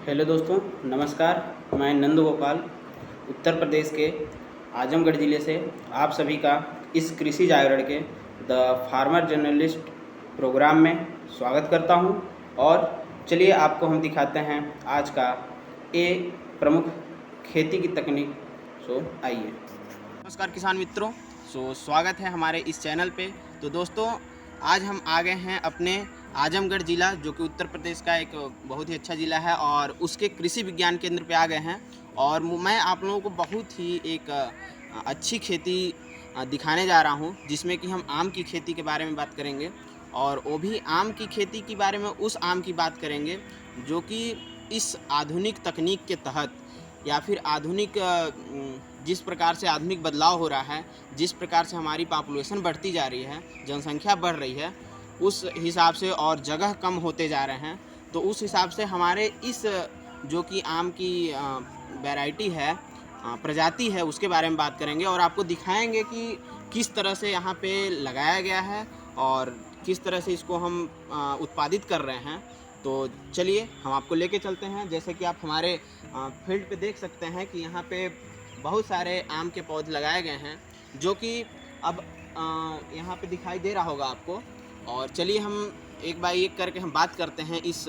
Hello दोस्तों, नमस्कार। मैं नंद गोपाल उत्तर प्रदेश के आजमगढ़ ज़िले से आप सभी का इस कृषि जागरण के द फार्मर जर्नलिस्ट प्रोग्राम में स्वागत करता हूं। और चलिए आपको हम दिखाते हैं आज का एक प्रमुख खेती की तकनीक। आइए। नमस्कार किसान मित्रों, स्वागत है हमारे इस चैनल पे। तो दोस्तों, आज हम आ गए हैं अपने आजमगढ़ ज़िला, जो कि उत्तर प्रदेश का एक बहुत ही अच्छा ज़िला है, और उसके कृषि विज्ञान केंद्र पे आ गए हैं। और मैं आप लोगों को बहुत ही एक अच्छी खेती दिखाने जा रहा हूँ, जिसमें कि हम आम की खेती के बारे में बात करेंगे। और वो भी आम की खेती के बारे में, उस आम की बात करेंगे जो कि इस आधुनिक तकनीक के तहत, या फिर आधुनिक जिस प्रकार से आधुनिक बदलाव हो रहा है, जिस प्रकार से हमारी पॉपुलेशन बढ़ती जा रही है, जनसंख्या बढ़ रही है, उस हिसाब से, और जगह कम होते जा रहे हैं, तो उस हिसाब से हमारे इस जो कि आम की वैरायटी है, प्रजाति है, उसके बारे में बात करेंगे और आपको दिखाएंगे कि किस तरह से यहाँ पे लगाया गया है और किस तरह से इसको हम उत्पादित कर रहे हैं। तो चलिए हम आपको लेके चलते हैं। जैसे कि आप हमारे फील्ड पे देख सकते हैं कि यहाँ पे बहुत सारे आम के पौधे लगाए गए हैं, जो कि अब यहाँ पे दिखाई दे रहा होगा आपको। और चलिए हम एक बाई एक करके हम बात करते हैं इस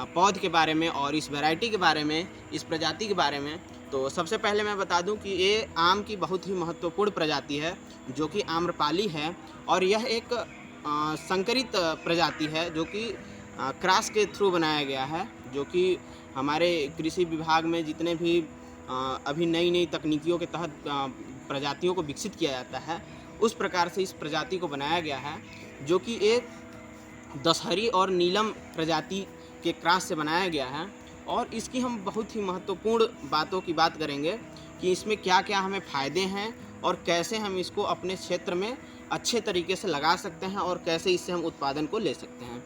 पौध के बारे में और इस वैरायटी के बारे में, इस प्रजाति के बारे में। तो सबसे पहले मैं बता दूं कि ये आम की बहुत ही महत्वपूर्ण प्रजाति है, जो कि आम्रपाली है। और यह एक संकरित प्रजाति है, जो कि क्रॉस के थ्रू बनाया गया है, जो कि हमारे कृषि विभाग में जितने भी अभी नई नई तकनीकियों के तहत प्रजातियों को विकसित किया जाता है, उस प्रकार से इस प्रजाति को बनाया गया है, जो कि एक दशहरी और नीलम प्रजाति के क्रॉस से बनाया गया है। और इसकी हम बहुत ही महत्वपूर्ण बातों की बात करेंगे कि इसमें क्या क्या हमें फ़ायदे हैं और कैसे हम इसको अपने क्षेत्र में अच्छे तरीके से लगा सकते हैं और कैसे इससे हम उत्पादन को ले सकते हैं।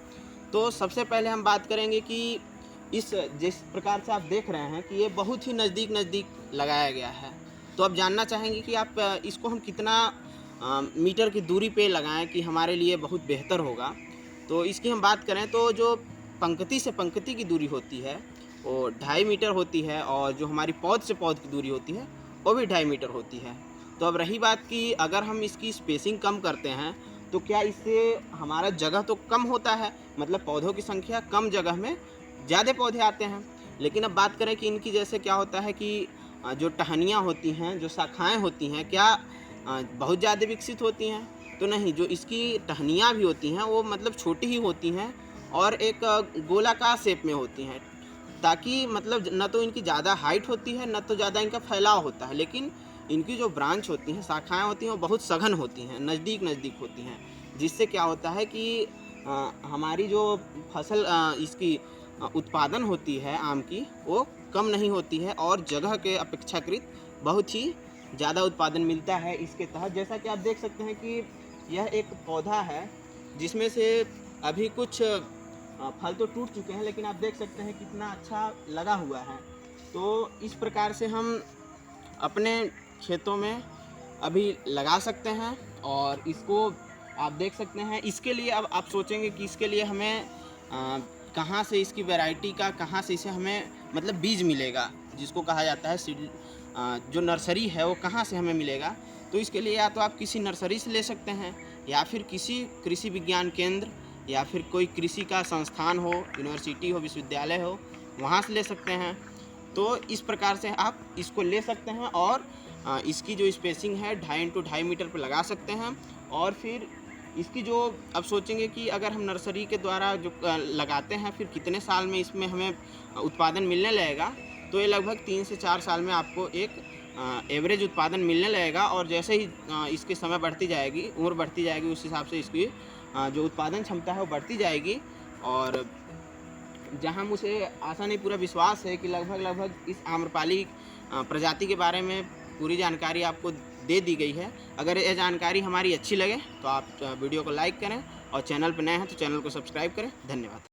तो सबसे पहले हम बात करेंगे कि जिस प्रकार से आप देख रहे हैं कि ये बहुत ही नज़दीक लगाया गया है। तो आप जानना चाहेंगे कि आप इसको हम कितना मीटर की दूरी पे लगाएं कि हमारे लिए बहुत बेहतर होगा। तो इसकी हम बात करें तो जो पंक्ति से पंक्ति की दूरी होती है वो 2.5 मीटर होती है, और जो हमारी पौध से पौध की दूरी होती है वो भी 2.5 मीटर होती है। तो अब रही बात कि अगर हम इसकी स्पेसिंग कम करते हैं तो क्या इससे हमारा जगह तो कम होता है, मतलब पौधों की संख्या कम, जगह में ज़्यादा पौधे आते हैं। लेकिन अब बात करें कि इनकी जैसे क्या होता है कि जो टहनियाँ होती हैं, जो शाखाएँ होती हैं, क्या बहुत ज़्यादा विकसित होती हैं? तो नहीं, जो इसकी टहनियाँ भी होती हैं वो मतलब छोटी ही होती हैं और एक गोलाकार शेप में होती हैं, ताकि मतलब न तो इनकी ज़्यादा हाइट होती है, न तो ज़्यादा इनका फैलाव होता है। लेकिन इनकी जो ब्रांच होती हैं, शाखाएँ होती हैं, वो बहुत सघन होती हैं, नज़दीक होती हैं, जिससे क्या होता है कि हमारी जो फसल इसकी उत्पादन होती है आम की, वो कम नहीं होती है और जगह के अपेक्षाकृत बहुत ही ज़्यादा उत्पादन मिलता है इसके तहत। जैसा कि आप देख सकते हैं कि यह एक पौधा है जिसमें से अभी कुछ फल तो टूट चुके हैं, लेकिन आप देख सकते हैं कितना अच्छा लगा हुआ है। तो इस प्रकार से हम अपने खेतों में अभी लगा सकते हैं और इसको आप देख सकते हैं। इसके लिए अब आप सोचेंगे कि इसके लिए हमें कहाँ से इसकी वैरायटी का, कहाँ से इसे हमें मतलब बीज मिलेगा, जिसको कहा जाता है सीड, जो नर्सरी है वो कहाँ से हमें मिलेगा। तो इसके लिए या तो आप किसी नर्सरी से ले सकते हैं, या फिर किसी कृषि विज्ञान केंद्र, या फिर कोई कृषि का संस्थान हो, यूनिवर्सिटी हो, विश्वविद्यालय हो, वहाँ से ले सकते हैं। तो इस प्रकार से आप इसको ले सकते हैं और इसकी जो स्पेसिंग है 2.5 × 2.5 मीटर पर लगा सकते हैं। और फिर इसकी जो अब सोचेंगे कि अगर हम नर्सरी के द्वारा जो लगाते हैं, फिर कितने साल में इसमें हमें उत्पादन मिलने लगेगा, तो ये लगभग 3 से 4 साल में आपको एक एवरेज उत्पादन मिलने लगेगा। और जैसे ही इसकी समय बढ़ती जाएगी, उम्र बढ़ती जाएगी, उस हिसाब से इसकी जो उत्पादन क्षमता है वो बढ़ती जाएगी। और जहां मुझे आशा नहीं, पूरा विश्वास है कि लगभग इस आम्रपाली प्रजाति के बारे में पूरी जानकारी आपको दे दी गई है। अगर यह जानकारी हमारी अच्छी लगे तो आप वीडियो को लाइक करें और चैनल पर नए हैं तो चैनल को सब्सक्राइब करें। धन्यवाद।